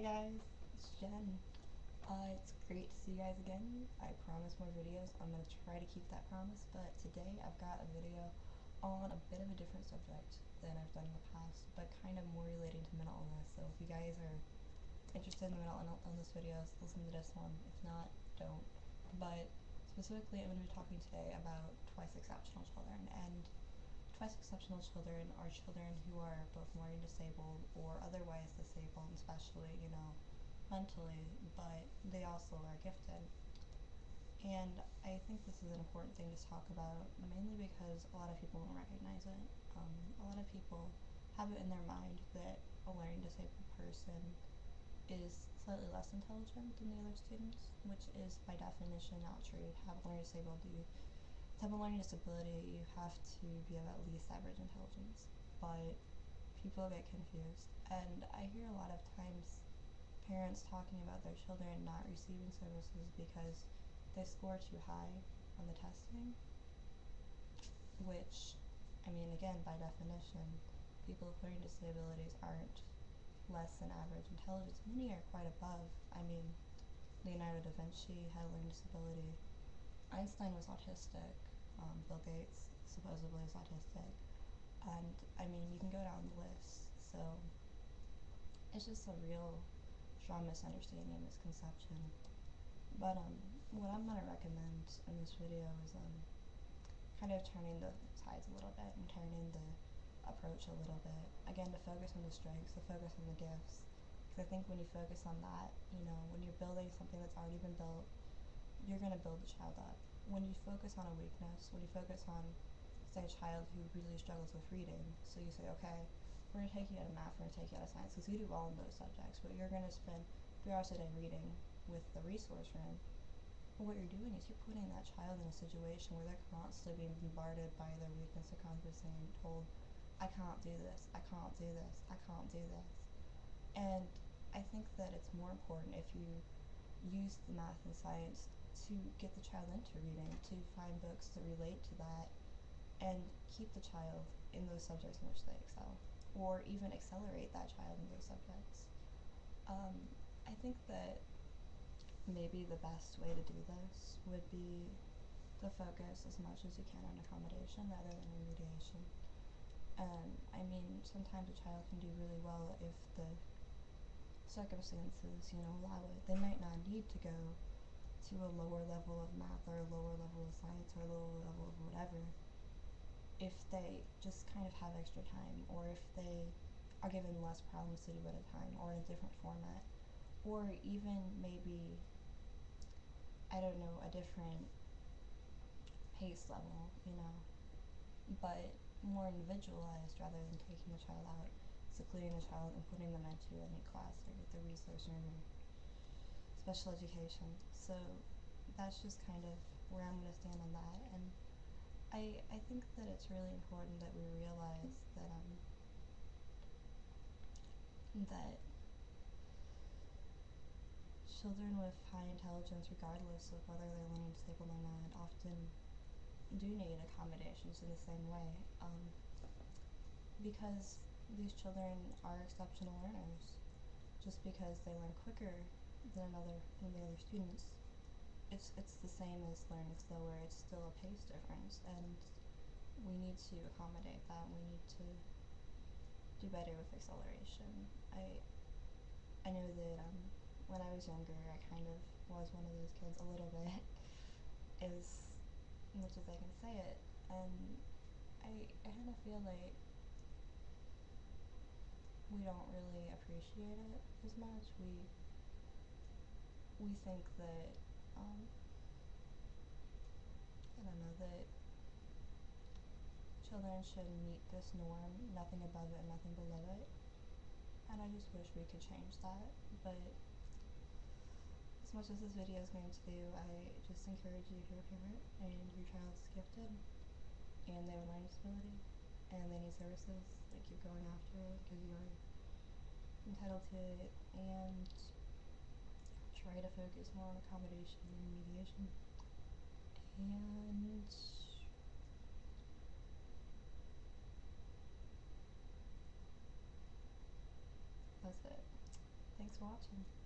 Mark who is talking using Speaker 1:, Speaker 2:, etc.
Speaker 1: Hi guys, it's Jen. It's great to see you guys again. I promise more videos. I'm going to try to keep that promise, but today I've got a video on a bit of a different subject than I've done in the past, but kind of more relating to mental illness. So if you guys are interested in the mental illness videos, listen to this one. If not, don't. But specifically, I'm going to be talking today about twice exceptional children. And twice exceptional children are children who are both learning disabled or otherwise disabled, especially, mentally, but they also are gifted. And I think this is an important thing to talk about, mainly because a lot of people don't recognize it. A lot of people have it in their mind that a learning disabled person is slightly less intelligent than the other students, which is by definition not true. To have a learning disability, to have a learning disability, you have to be of at least average intelligence. But people get confused, and I hear a lot of times parents talking about their children not receiving services because they score too high on the testing, which, I mean, again, by definition, people with learning disabilities aren't less than average intelligence. Many are quite above. I mean, Leonardo da Vinci had a learning disability. Einstein was autistic. Bill Gates supposedly is autistic. And, I mean, you can go down the list. So, it's just a real strong misunderstanding and misconception. But what I'm gonna recommend in this video is kind of turning the sides a little bit and turning the approach a little bit. Again, to focus on the strengths, to focus on the gifts. Because I think when you focus on that, when you're building something that's already been built, you're gonna build the child up. When you focus on a weakness, when you focus on, say, a child who really struggles with reading, so you say, okay, we're gonna take you out of math, we're gonna take you out of science, because you do well in those subjects, but you're gonna spend 3 hours a day reading with the resource room. But what you're doing is you're putting that child in a situation where they're constantly being bombarded by their weakness. They're constantly being told, I can't do this, I can't do this, I can't do this. And I think that it's more important if you use the math and science to get the child into reading, to find books that relate to that, and keep the child in those subjects in which they excel, or even accelerate that child in those subjects. I think that maybe the best way to do this would be to focus as much as you can on accommodation rather than remediation. I mean, sometimes a child can do really well if the circumstances, allow it. They might not need to go to a lower level of math or a lower level of science or a lower level of whatever if they just kind of have extra time, or if they are given less problems to do at a time, or in a different format, or even maybe, I don't know, a different pace level, but more individualized rather than taking the child out, secluding the child, and putting them into a neat class or with a resource room or special education. So that's just kind of where I'm going to stand on that. And I think that it's really important that we realize that children with high intelligence, regardless of whether they're learning disabled or not, often do need accommodations in the same way, because these children are exceptional learners. Just because they learn quicker than the other students, it's the same as learning slower. It's still a pace difference, and we need to accommodate that. We need to do better with acceleration. I know that when I was younger, I kind of was one of those kids a little bit, as much as I can say it, and I kind of feel like we don't really appreciate it as much. We think that I don't know, that children should meet this norm, nothing above it and nothing below it. And I just wish we could change that. But as much as this video is going to do, I just encourage you, if you're a parent and your child is gifted and they have a learning disability and they need services, like, you're going after it because you're entitled to it, and try to focus more on accommodation and remediation. And that's it. Thanks for watching.